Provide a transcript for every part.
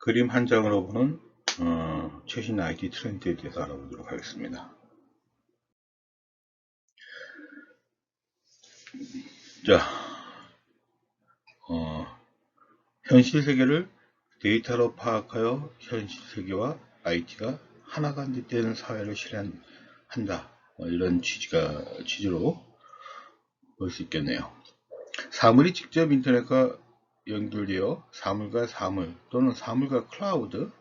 그림 한 장으로 보는 최신 IT 트렌드에 대해서 알아보도록 하겠습니다. 자, 현실 세계를 데이터로 파악하여 현실 세계와 IT가 하나가 되는 사회를 실현한다. 이런 취지로 볼 수 있겠네요. 사물이 직접 인터넷과 연결되어 사물과 사물 또는 사물과 클라우드,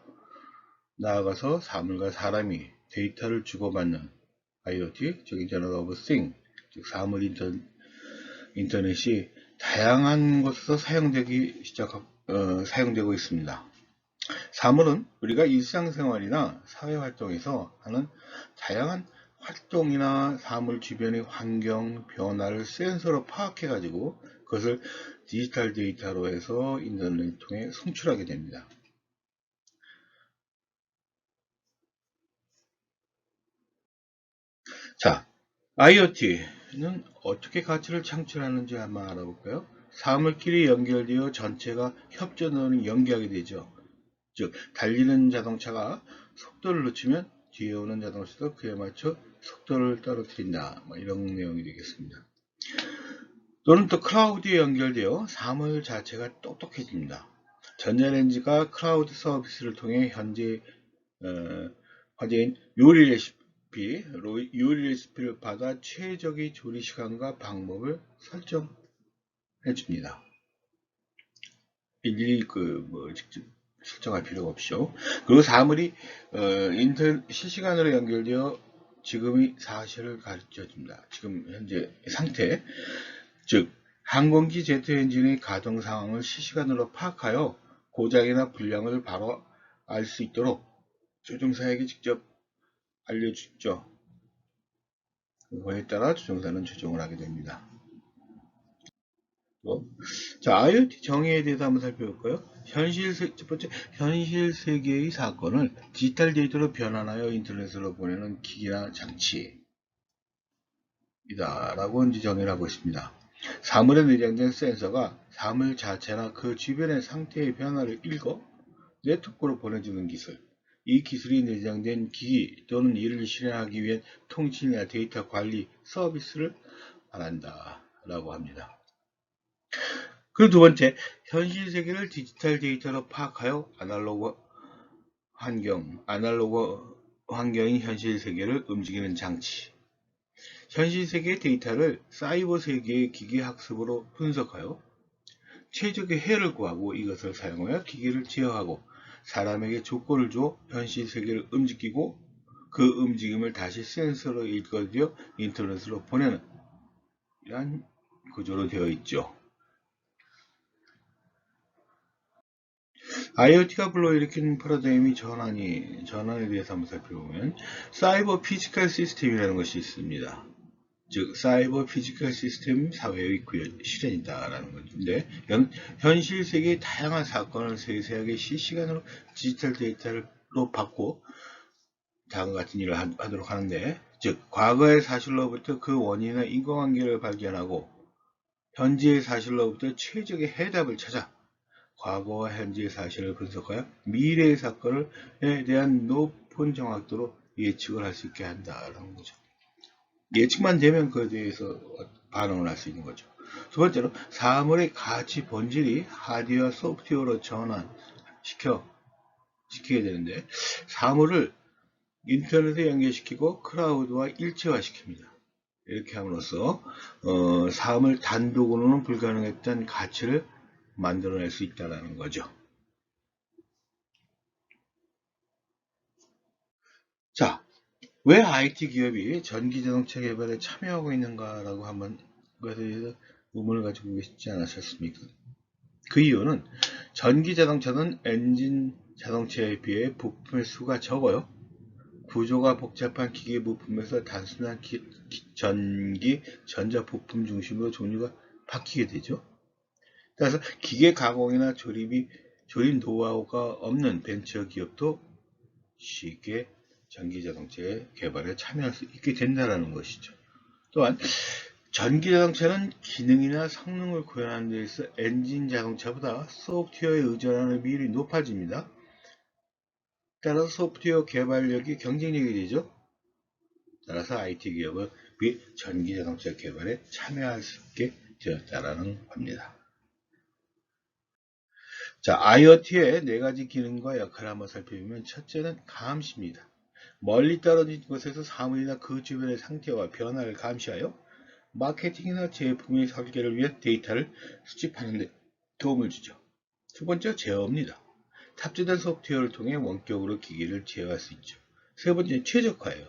나아가서 사물과 사람이 데이터를 주고받는 IoT, 즉 인터넷 오브 띵, 즉 사물 인터넷이 다양한 곳에서 사용되고 있습니다. 사물은 우리가 일상생활이나 사회활동에서 하는 다양한 활동이나 사물 주변의 환경 변화를 센서로 파악해가지고 그것을 디지털 데이터로 해서 인터넷을 통해 송출하게 됩니다. 자, IoT는 어떻게 가치를 창출하는지 한번 알아볼까요? 사물끼리 연결되어 전체가 협조는 연기하게 되죠. 즉, 달리는 자동차가 속도를 늦추면 뒤에 오는 자동차도 그에 맞춰 속도를 떨어뜨린다. 이런 내용이 되겠습니다. 또는 또 클라우드에 연결되어 사물 자체가 똑똑해집니다. 전자레인지가 클라우드 서비스를 통해 현재 화제인 요리 레시피를 받아 최적의 조리 시간과 방법을 설정해 줍니다. 일일이 직접 설정할 필요가 없죠. 그리고 사물이 실시간으로 연결되어 지금의 사실을 가르쳐 줍니다. 지금 현재 상태, 즉 항공기 제트 엔진의 가동 상황을 실시간으로 파악하여 고장이나 불량을 바로 알 수 있도록 조종사에게 직접 알려주죠. 그거에 따라 조종사는 조종을 하게 됩니다. 자, IoT 정의에 대해서 한번 살펴볼까요? 첫 번째, 현실 세계의 사건을 디지털 데이터로 변환하여 인터넷으로 보내는 기기나 장치이다 라고 이제 정의를 하고 있습니다. 사물에 내장된 센서가 사물 자체나 그 주변의 상태의 변화를 읽어 네트워크로 보내주는 기술. 이 기술이 내장된 기기 또는 이를 실행하기 위한 통신이나 데이터 관리 서비스를 말한다 라고 합니다. 그리고 두 번째, 현실 세계를 디지털 데이터로 파악하여 아날로그 환경인 현실 세계를 움직이는 장치. 현실 세계의 데이터를 사이버 세계의 기계 학습으로 분석하여 최적의 해를 구하고 이것을 사용하여 기기를 제어하고 사람에게 조건을 주어 현실 세계를 움직이고 그 움직임을 다시 센서로 읽어내어 인터넷으로 보내는 이러한 구조로 되어 있죠. IoT가 불러일으킨 패러다임의 전환에 대해서 한번 살펴보면 사이버 피지컬 시스템이라는 것이 있습니다. 즉 사이버 피지컬 시스템 사회의 실현이다라는 건데, 현실 세계의 다양한 사건을 세세하게 실시간으로 디지털 데이터로 받고 다음과 같은 일을 하도록 하는데, 즉 과거의 사실로부터 그 원인이나 인과관계를 발견하고 현재의 사실로부터 최적의 해답을 찾아 과거와 현재의 사실을 분석하여 미래의 사건에 대한 높은 정확도로 예측을 할 수 있게 한다라는 거죠. 예측만 되면 그에 대해서 반응을 할 수 있는 거죠. 두 번째로 사물의 가치 본질이 하드웨어 소프트웨어로 전환시켜야 되는데, 사물을 인터넷에 연결시키고 클라우드와 일체화시킵니다. 이렇게 함으로써 사물 단독으로는 불가능했던 가치를 만들어낼 수 있다는 거죠. 자, 왜 IT 기업이 전기자동차 개발에 참여하고 있는가라고 한번 그것에 대해서 의문을 가지고 계시지 않으셨습니까? 그 이유는 전기자동차는 엔진 자동차에 비해 부품의 수가 적어요. 구조가 복잡한 기계 부품에서 단순한 전자 부품 중심으로 종류가 바뀌게 되죠. 따라서 기계 가공이나 조립 노하우가 없는 벤처 기업도 쉽게 전기자동차의 개발에 참여할 수 있게 된다는 것이죠. 또한 전기자동차는 기능이나 성능을 구현하는 데 있어 엔진 자동차보다 소프트웨어에 의존하는 비율이 높아집니다. 따라서 소프트웨어 개발력이 경쟁력이 되죠. 따라서 IT 기업은 전기자동차 개발에 참여할 수 있게 되었다라는 겁니다. 자, IoT의 네 가지 기능과 역할을 한번 살펴보면 첫째는 감시입니다. 멀리 떨어진 곳에서 사물이나 그 주변의 상태와 변화를 감시하여 마케팅이나 제품의 설계를 위해 데이터를 수집하는 데 도움을 주죠. 두 번째, 제어입니다. 탑재된 소프트웨어를 통해 원격으로 기기를 제어할 수 있죠. 세 번째, 최적화예요.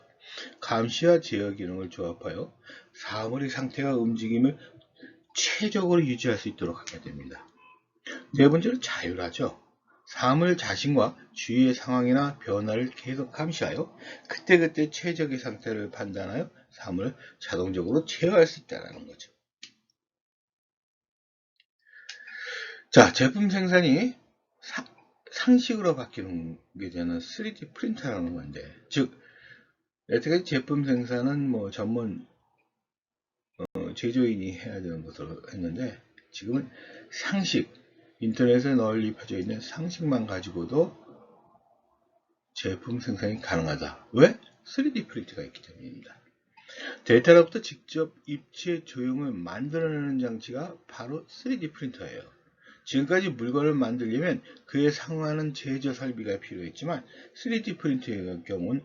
감시와 제어 기능을 조합하여 사물의 상태와 움직임을 최적으로 유지할 수 있도록 하게 됩니다. 네 번째로 자율화죠. 사물 자신과 주위의 상황이나 변화를 계속 감시하여 그때그때 최적의 상태를 판단하여 사물을 자동적으로 제어할 수 있다는 거죠. 자, 제품 생산이 상식으로 바뀌는 게 되는 3D 프린터라는 건데, 즉 여태까지 제품 생산은 뭐 전문 제조인이 해야 되는 것으로 했는데, 지금은 상식, 인터넷에 널리 펴져 있는 상식만 가지고도 제품 생산이 가능하다. 왜? 3D 프린터가 있기 때문입니다. 데이터로부터 직접 입체 조형을 만들어내는 장치가 바로 3D 프린터예요. 지금까지 물건을 만들려면 그에 상응하는 제조 설비가 필요했지만 3D 프린터의 경우는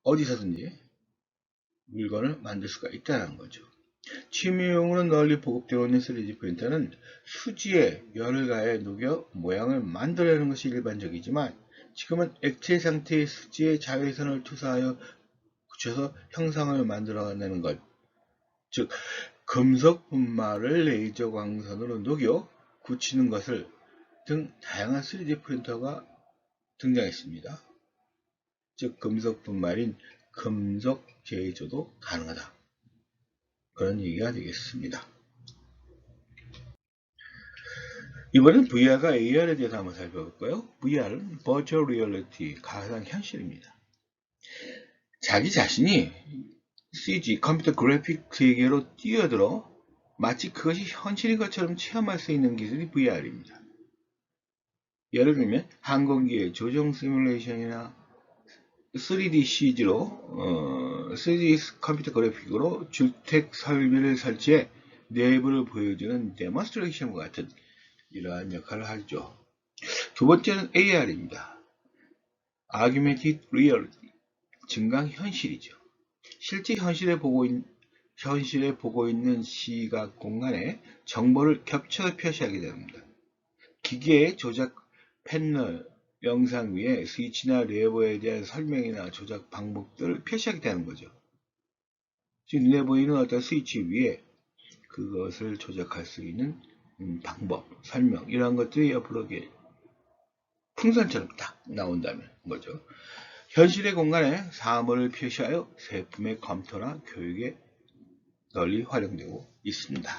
어디서든지 물건을 만들 수가 있다는 거죠. 취미용으로 널리 보급되어 있는 3D 프린터는 수지에 열을 가해 녹여 모양을 만들어내는 것이 일반적이지만 지금은 액체 상태의 수지에 자외선을 투사하여 붙여서 형상을 만들어내는 것, 즉 금속 분말을 레이저 광선으로 녹여 굳히는 것을 등 다양한 3D 프린터가 등장했습니다. 즉 금속 분말인 금속 제조도 가능하다. 그런 얘기가 되겠습니다. 이번엔 VR과 AR에 대해서 한번 살펴볼까요? VR은 Virtual Reality, 가상현실입니다. 자기 자신이 CG, 컴퓨터 그래픽 세계로 뛰어들어 마치 그것이 현실인 것처럼 체험할 수 있는 기술이 VR입니다. 예를 들면 항공기의 조종 시뮬레이션이나 3D CG로 3D 컴퓨터 그래픽으로 주택 설비를 설치해 내부를 보여주는 데몬스트레이션과 같은 이러한 역할을 하죠. 두 번째는 AR입니다. Augmented Reality, 증강현실이죠. 실제 현실에 보고 있는 시각 공간에 정보를 겹쳐서 표시하게 됩니다. 기계의 조작 패널 영상 위에 스위치나 레버에 대한 설명이나 조작 방법들을 표시하게 되는 거죠. 즉 눈에 보이는 어떤 스위치 위에 그것을 조작할 수 있는 방법, 설명 이런 것들이 옆으로 풍선처럼 딱 나온다는 거죠. 현실의 공간에 사물을 표시하여 제품의 검토나 교육에 널리 활용되고 있습니다.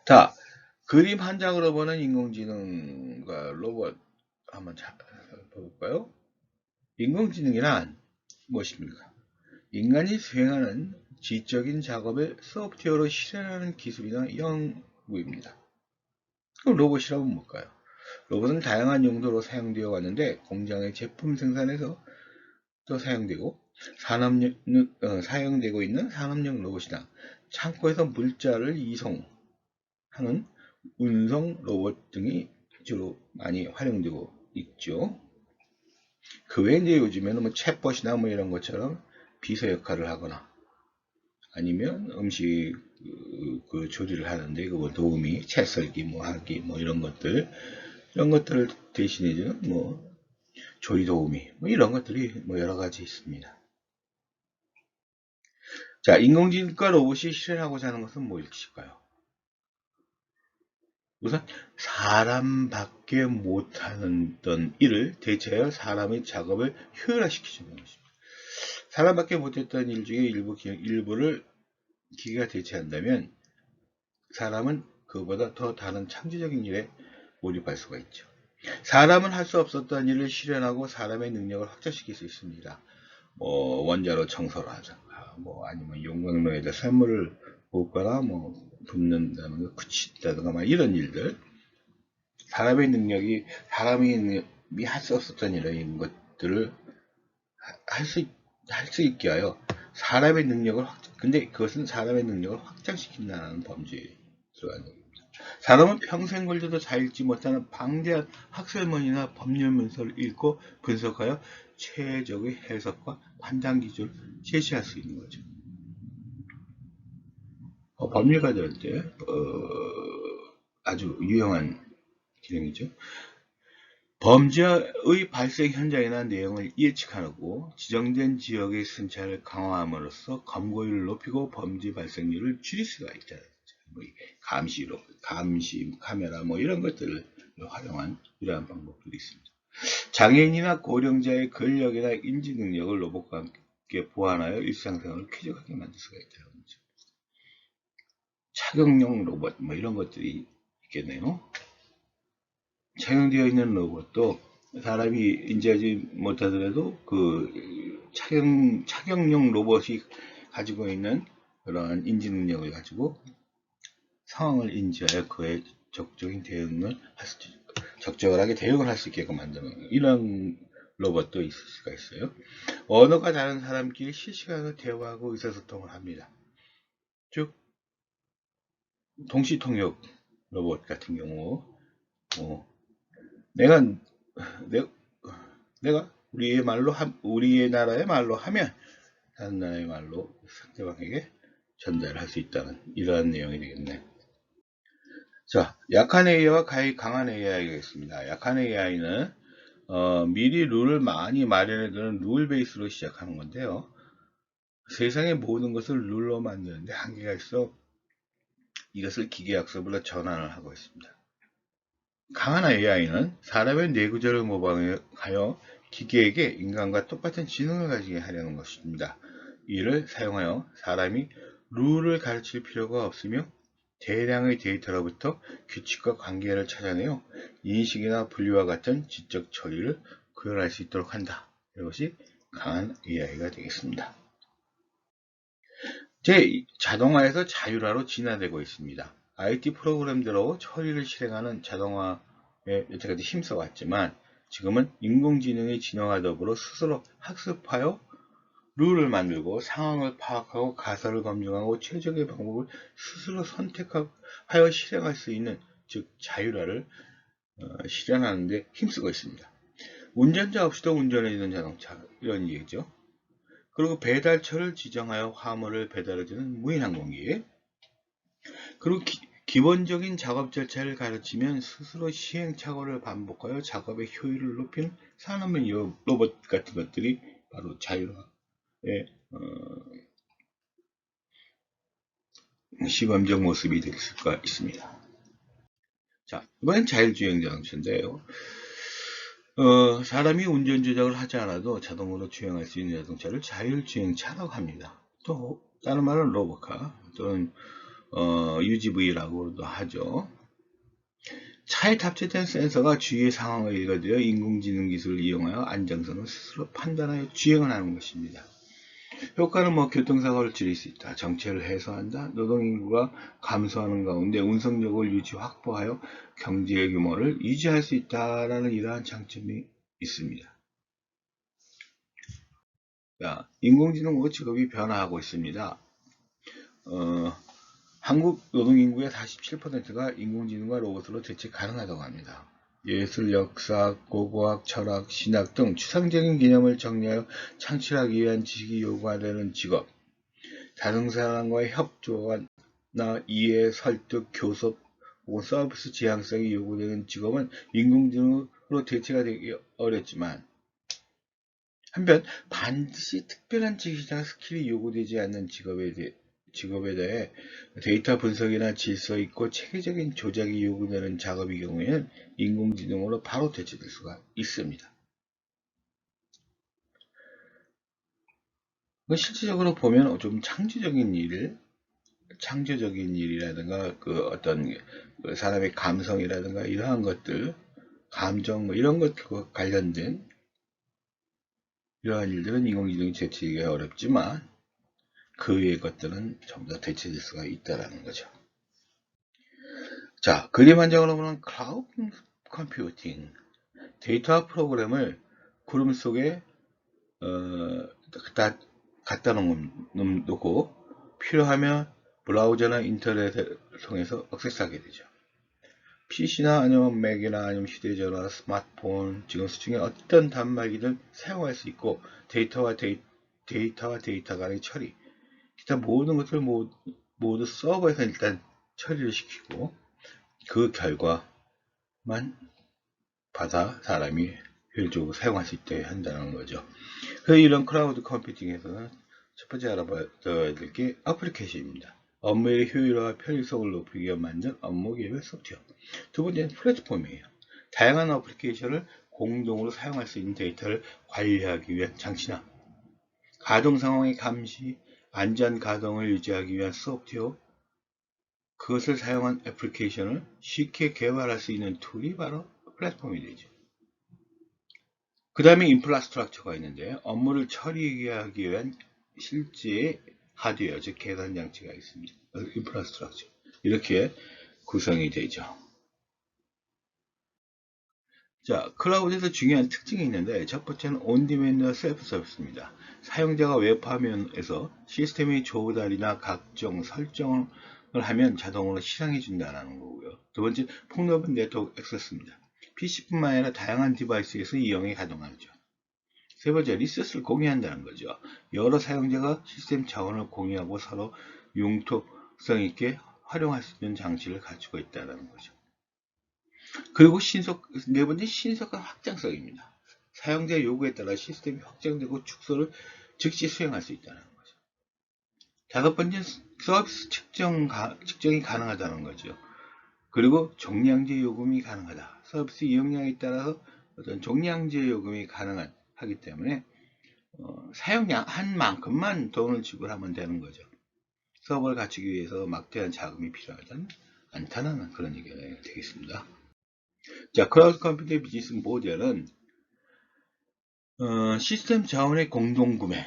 자, 그림 한 장으로 보는 인공지능과 로봇 한번 볼까요? 인공지능이란 무엇입니까? 인간이 수행하는 지적인 작업을 소프트웨어로 실현하는 기술이나 연구입니다. 그럼 로봇이라면 뭘까요? 로봇은 다양한 용도로 사용되어 왔는데 공장의 제품 생산에서 또 사용되고 사용되고 있는 산업용 로봇이나 창고에서 물자를 이송하는 운송 로봇 등이 주로 많이 활용되고 있죠. 그 외에 이제 요즘에는 뭐 챗봇이나 뭐 이런 것처럼 비서 역할을 하거나 아니면 음식 그 조리를 하는데 그 도우미 채 썰기 뭐 하기 뭐 이런 것들 대신해주는 뭐 조리 도우미 뭐 이런 것들이 뭐 여러 가지 있습니다. 자, 인공지능과 로봇이 실현하고자 하는 것은 무엇일까요? 우선 사람밖에 못하는 일을 대체하여 사람의 작업을 효율화시키는 것입니다. 사람밖에 못했던 일 중에 일부를 기계가 대체한다면 사람은 그보다 더 다른 창조적인 일에 몰입할 수가 있죠. 사람은 할 수 없었던 일을 실현하고 사람의 능력을 확장시킬 수 있습니다. 뭐 원자로 청소를 하든가, 뭐 아니면 용광로에다 샘물을 붓거나 뭐 붓는다는 거, 굳힌다든가 막 이런 일들. 사람의 능력이 사람이 할 수 없었던 이런 것들을 할 수 있게 하여 사람의 능력을 근데 그것은 사람의 능력을 확장시킨다는 범주에 들어가는 겁니다. 사람은 평생 걸려도 다 읽지 못하는 방대한 학설문이나 법률 문서를 읽고 분석하여 최적의 해석과 판단 기준을 제시할 수 있는 거죠. 법률가들한테 아주 유용한 기능이죠. 범죄의 발생 현장이나 내용을 예측하고 지정된 지역의 순찰을 강화함으로써 검거율을 높이고 범죄 발생률을 줄일 수가 있다. 감시, 카메라 이런 것들을 활용한 이러한 방법들이 있습니다. 장애인이나 고령자의 권력이나 인지 능력을 로봇과 함께 보완하여 일상생활을 쾌적하게 만들 수가 있다는 거죠. 착용용 로봇 이런 것들이 있겠네요. 착용되어 있는 로봇도 사람이 인지하지 못하더라도 그 착용용 로봇이 가지고 있는 그런 인지 능력을 가지고 상황을 인지하여 그에 적절하게 대응을 할 수 있게끔 만드는 이런 로봇도 있을 수가 있어요. 언어가 다른 사람끼리 실시간으로 대화하고 의사소통을 합니다. 즉 동시통역 로봇 같은 경우 내가 우리의 나라의 말로 하면 다른 나라의 말로 상대방에게 전달할 수 있다는 이러한 내용이 되겠네. 자, 약한 AI와 강한 AI가 있습니다. 약한 AI는 미리 룰을 많이 마련해두는 룰 베이스로 시작하는 건데요. 세상의 모든 것을 룰로 만드는데 한계가 있어 이것을 기계학습으로 전환을 하고 있습니다. 강한 AI는 사람의 뇌구조를 모방하여 기계에게 인간과 똑같은 지능을 가지게 하려는 것입니다. 이를 사용하여 사람이 룰을 가르칠 필요가 없으며 대량의 데이터로부터 규칙과 관계를 찾아내어 인식이나 분류와 같은 지적 처리를 구현할 수 있도록 한다. 이것이 강한 AI가 되겠습니다. 자동화에서 자율화로 진화되고 있습니다. IT 프로그램대로 처리를 실행하는 자동화에 여태까지 힘써왔지만 지금은 인공지능의 진화와 더불어 스스로 학습하여 룰을 만들고 상황을 파악하고 가설을 검증하고 최적의 방법을 스스로 선택하여 실행할 수 있는 즉 자율화를 실현하는 데 힘쓰고 있습니다. 운전자 없이도 운전해주는 자동차 이런 얘기죠. 그리고 배달처를 지정하여 화물을 배달해주는 무인항공기 그리고 기본적인 작업 절차를 가르치면 스스로 시행착오를 반복하여 작업의 효율을 높이는 산업용 로봇 같은 것들이 바로 자율화의 시범적 모습이 될 수가 있습니다. 자, 이번엔 자율주행 자동차인데요. 사람이 운전 조작을 하지 않아도 자동으로 주행할 수 있는 자동차를 자율주행차라고 합니다. 또 다른 말은 로봇카 또는 UGV라고도 하죠. 차에 탑재된 센서가 주위의 상황을 읽어내어 인공지능 기술을 이용하여 안정성을 스스로 판단하여 주행을 하는 것입니다. 효과는 교통사고를 줄일 수 있다. 정체를 해소한다. 노동인구가 감소하는 가운데 운송력을 확보하여 경제의 규모를 유지할 수 있다라는 이러한 장점이 있습니다. 자, 인공지능으로 직업이 변화하고 있습니다. 한국 노동인구의 47%가 인공지능과 로봇으로 대체 가능하다고 합니다. 예술, 역사, 고고학, 철학, 신학 등 추상적인 개념을 정리하여 창출하기 위한 지식이 요구되는 직업, 다른 사람과의 협조나 이해, 설득, 교섭 혹은 서비스 지향성이 요구되는 직업은 인공지능으로 대체가 되기 어렵지만 한편 반드시 특별한 지식이나 스킬이 요구되지 않는 직업에 대해 데이터 분석이나 질서 있고 체계적인 조작이 요구되는 작업의 경우에는 인공지능으로 바로 대체될 수가 있습니다. 실질적으로 보면 좀 창조적인 일이라든가 어떤 사람의 감성이라든가 이러한 것들, 감정 이런 것과 관련된 이러한 일들은 인공지능이 대체하기가 어렵지만 그 외의 것들은 전부 다 대체될 수가 있다는 거죠. 자, 그림 한 장으로 보면 컴퓨팅, 데이터와 프로그램을 구름 속에 갖다 놓고 필요하면 브라우저나 인터넷을 통해서 액세스하게 되죠. PC나 아니면 맥이나 아니면 휴대전화, 스마트폰, 지금 수중에 어떤 단말기든 사용할 수 있고 데이터와 데이터 간의 처리, 기타 모든 것을 모두 서버에서 일단 처리를 시키고 그 결과만 받아 사람이 효율적으로 사용할 수 있게 한다는 거죠. 그래서 이런 클라우드 컴퓨팅에서는 첫 번째 알아봐야 될 게 애플리케이션입니다. 업무의 효율화와 편의성을 높이기 위해 만든 업무 계획 소프트웨어. 두 번째는 플랫폼이에요. 다양한 애플리케이션을 공동으로 사용할 수 있는 데이터를 관리하기 위한 장치나 가동 상황의 감시, 안전 가동을 유지하기 위한 소프트웨어, 그것을 사용한 애플리케이션을 쉽게 개발할 수 있는 툴이 바로 플랫폼이 되죠. 그 다음에 인프라스트럭처가 있는데 업무를 처리하기 위한 실제 하드웨어, 즉 계산 장치가 있습니다. 인프라스트럭처 이렇게 구성이 되죠. 자, 클라우드에서 중요한 특징이 있는데 첫 번째는 온디맨드 셀프 서비스입니다. 사용자가 웹화면에서 시스템의 조달이나 각종 설정을 하면 자동으로 실행해 준다는 거고요. 두 번째, 폭넓은 네트워크 액세스입니다. PC뿐만 아니라 다양한 디바이스에서 이용이 가능하죠. 세 번째, 리소스를 공유한다는 거죠. 여러 사용자가 시스템 자원을 공유하고 서로 융통성 있게 활용할 수 있는 장치를 가지고 있다는 거죠. 그리고 네 번째, 신속한 확장성입니다. 사용자 요구에 따라 시스템이 확장되고 축소를 즉시 수행할 수 있다는 거죠. 다섯 번째, 서비스 측정이 가능하다는 거죠. 그리고 종량제 요금이 가능하다. 서비스 이용량에 따라서 어떤 종량제 요금이 가능하기 때문에 사용량 한 만큼만 돈을 지불하면 되는 거죠. 서버를 갖추기 위해서 막대한 자금이 필요하지 않다는 그런 얘기가 되겠습니다. 자, 클라우드 컴퓨팅 비즈니스 모델은 시스템 자원의 공동구매와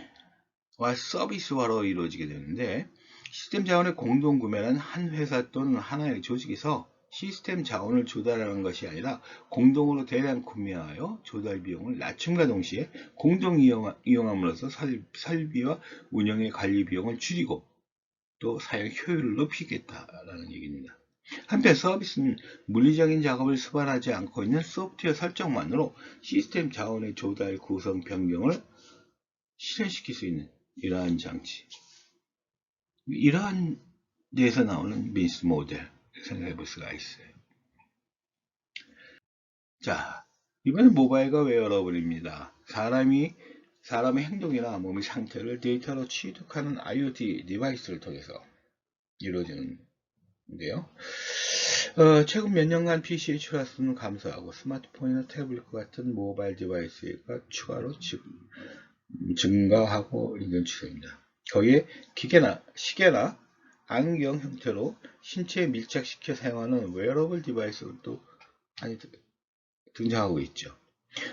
서비스화로 이루어지게 되는데, 시스템 자원의 공동구매는 한 회사 또는 하나의 조직에서 시스템 자원을 조달하는 것이 아니라 공동으로 대량 구매하여 조달 비용을 낮춤과 동시에 공동 이용함으로써 설비와 운영의 관리 비용을 줄이고 또 사용 효율을 높이겠다라는 얘기입니다. 한편 서비스는 물리적인 작업을 수반하지 않고 있는 소프트웨어 설정만으로 시스템 자원의 조달 구성 변경을 실현시킬 수 있는 이러한 장치, 이러한 데에서 나오는 비즈니스 모델 생각해 볼 수가 있어요. 자, 이번엔 모바일과 웨어러블입니다. 사람의 행동이나 몸의 상태를 데이터로 취득하는 IoT 디바이스를 통해서 이루어지는데요. 최근 몇 년간 PC의 출하수는 감소하고 스마트폰이나 태블릿과 같은 모바일 디바이스가 추가로 증가하고 있는 추세입니다. 거기에 시계나 안경 형태로 신체에 밀착시켜 사용하는 웨어러블 디바이스도 많이 등장하고 있죠.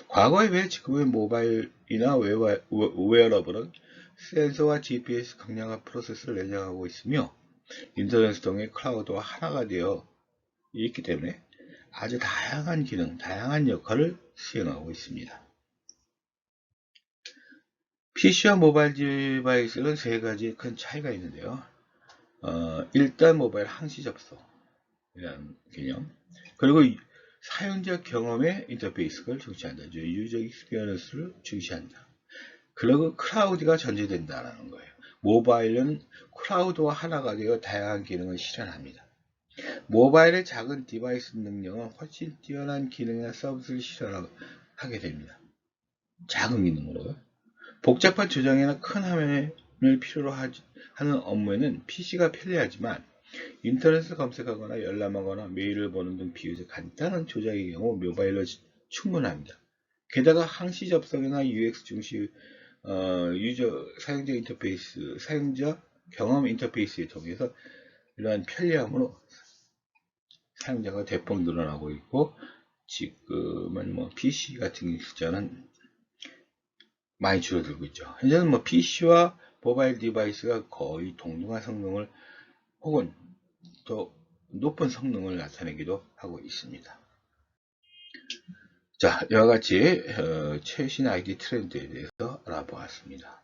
과거에 비해 지금의 모바일이나 웨어러블은 센서와 GPS 강력한 프로세스를 내장하고 있으며 인터넷을 통해 클라우드와 하나가 되어 있기 때문에 아주 다양한 기능, 다양한 역할을 수행하고 있습니다. PC와 모바일 디바이스는 세 가지 큰 차이가 있는데요. 일단 모바일 항시 접속이라는 개념, 그리고 사용자 경험의 인터페이스를 중시한다. 유저 익스피리언스를 중시한다. 그리고 클라우드가 전제된다는 거예요. 모바일은 클라우드와 하나가 되어 다양한 기능을 실현합니다. 모바일의 작은 디바이스 능력은 훨씬 뛰어난 기능이나 서비스를 실현하게 됩니다. 작은 기능으로. 복잡한 조작이나 큰 화면을 필요로 하는 업무에는 PC가 편리하지만 인터넷을 검색하거나 열람하거나 메일을 보는 등 비교적 간단한 조작의 경우 모바일로 충분합니다. 게다가 항시 접속이나 UX 중시 사용자 인터페이스, 사용자 경험 인터페이스를 통해서 이러한 편리함으로 사용자가 대폭 늘어나고 있고, 지금은 PC 같은 숫자는 많이 줄어들고 있죠. 현재는 PC와 모바일 디바이스가 거의 동등한 성능을 혹은 더 높은 성능을 나타내기도 하고 있습니다. 자, 이와 같이 최신 IT 트렌드에 대해서 알아보았습니다.